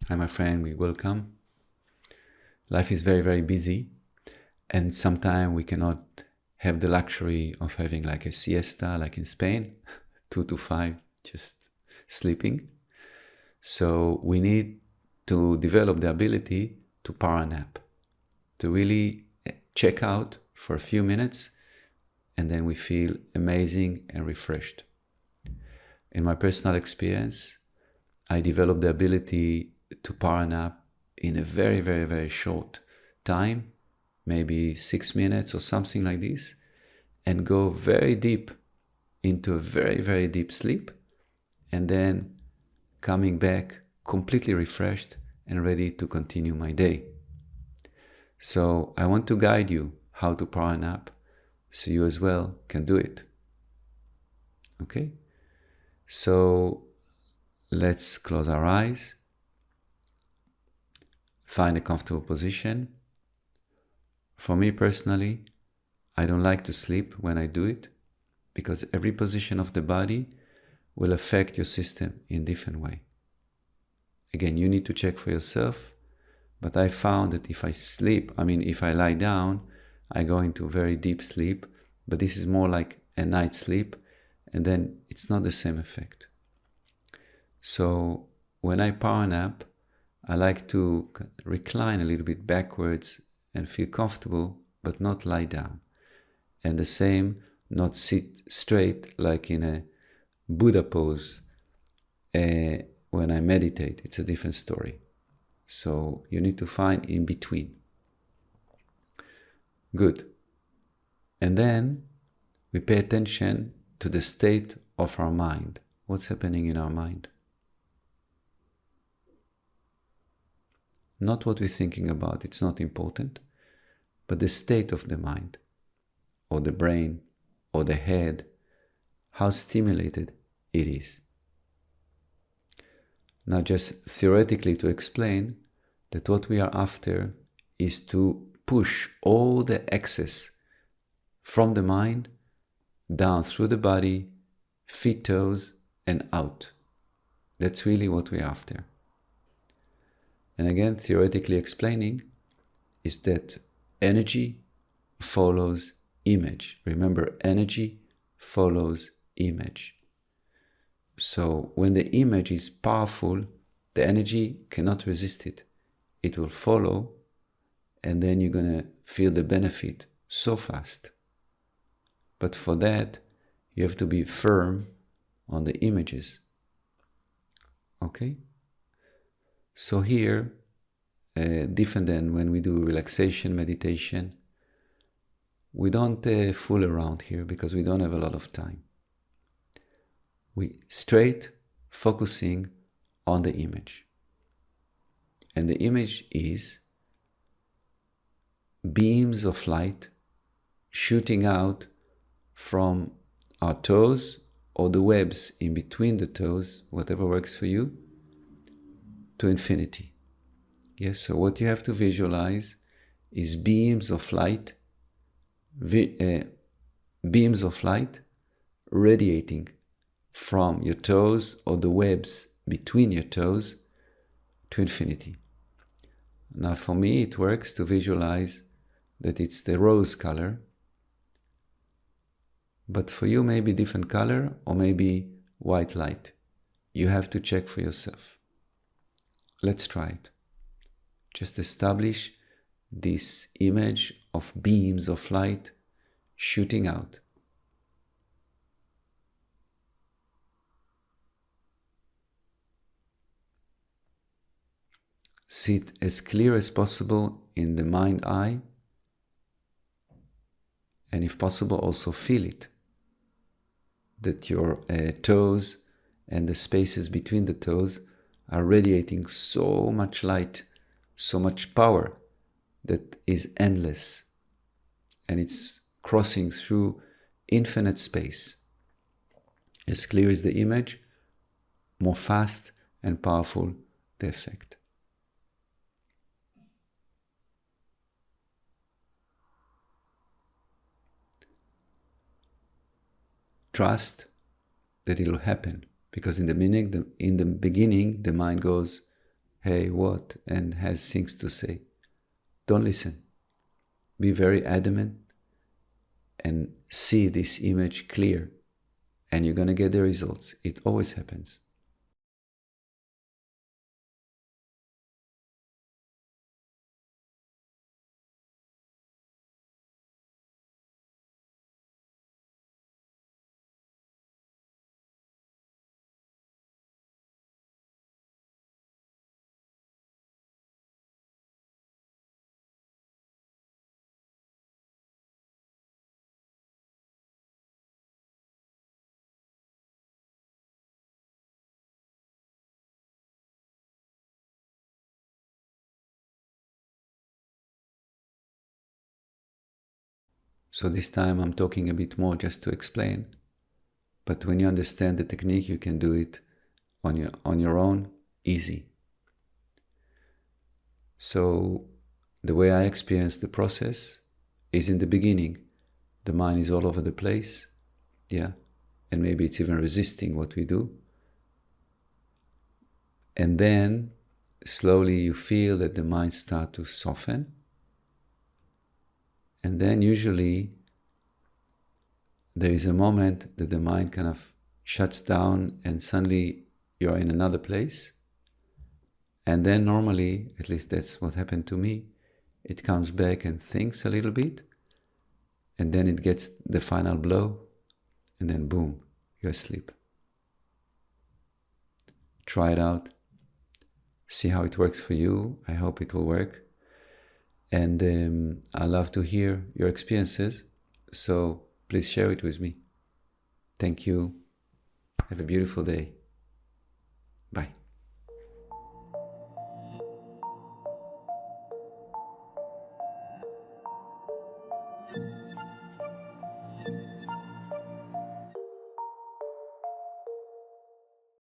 Hi, my friend, we welcome. Life is very, very busy, and sometimes we cannot have the luxury of having like a siesta, like in Spain, 2 to 5, just sleeping. So we need to develop the ability to power nap, to really check out for a few minutes, and then we feel amazing and refreshed. In my personal experience, I developed the ability to power nap in a very, very, very short time, maybe 6 minutes or something like this, and go very deep into a very, very deep sleep, and then coming back completely refreshed and ready to continue my day. So I want to guide you how to power nap so you as well can do it. Okay? So let's close our eyes. Find a comfortable position. For me personally, I don't like to sleep when I do it because every position of the body will affect your system in a different way. Again, you need to check for yourself, but I found that if I lie down, I go into very deep sleep, but this is more like a night sleep, and then it's not the same effect. So when I power nap, I like to recline a little bit backwards and feel comfortable, but not lie down. And the same, not sit straight like in a Buddha pose when I meditate. It's a different story. So you need to find in between. Good. And then we pay attention to the state of our mind. What's happening in our mind? Not what we're thinking about, it's not important, but the state of the mind, or the brain, or the head, how stimulated it is. Now just theoretically to explain that what we are after is to push all the excess from the mind down through the body, feet, toes, and out. That's really what we're after. And again, theoretically explaining is that energy follows image. Remember, energy follows image. So when the image is powerful, the energy cannot resist it. It will follow, and then you're going to feel the benefit so fast. But for that, you have to be firm on the images. Okay? So here, different than when we do relaxation meditation, we don't fool around here because we don't have a lot of time. We straight focusing on the image. And the image is beams of light shooting out from our toes or the webs in between the toes, whatever works for you, to infinity. Yes, so what you have to visualize is beams of light radiating from your toes or the webs between your toes to infinity. Now for me it works to visualize that it's the rose color, but for you maybe different color or maybe white light. You have to check for yourself. Let's try it. Just establish this image of beams of light shooting out. Sit as clear as possible in the mind eye, and if possible also feel it, that your toes and the spaces between the toes are radiating so much light, so much power that is endless, and it's crossing through infinite space. As clear as the image, more fast and powerful the effect. Trust that it will happen, because in the beginning the mind goes, hey, what, and has things to say. Don't listen. Be very adamant and see this image clear, and you're going to get the results. It always happens. So this time I'm talking a bit more just to explain. But when you understand the technique, you can do it on your own, easy. So the way I experience the process is in the beginning, the mind is all over the place, yeah, and maybe it's even resisting what we do. And then slowly you feel that the mind starts to soften. And then usually there is a moment that the mind kind of shuts down and suddenly you're in another place. And then normally, at least that's what happened to me, it comes back and thinks a little bit. And then it gets the final blow. And then boom, you're asleep. Try it out. See how it works for you. I hope it will work. And I love to hear your experiences. So please share it with me. Thank you. Have a beautiful day. Bye.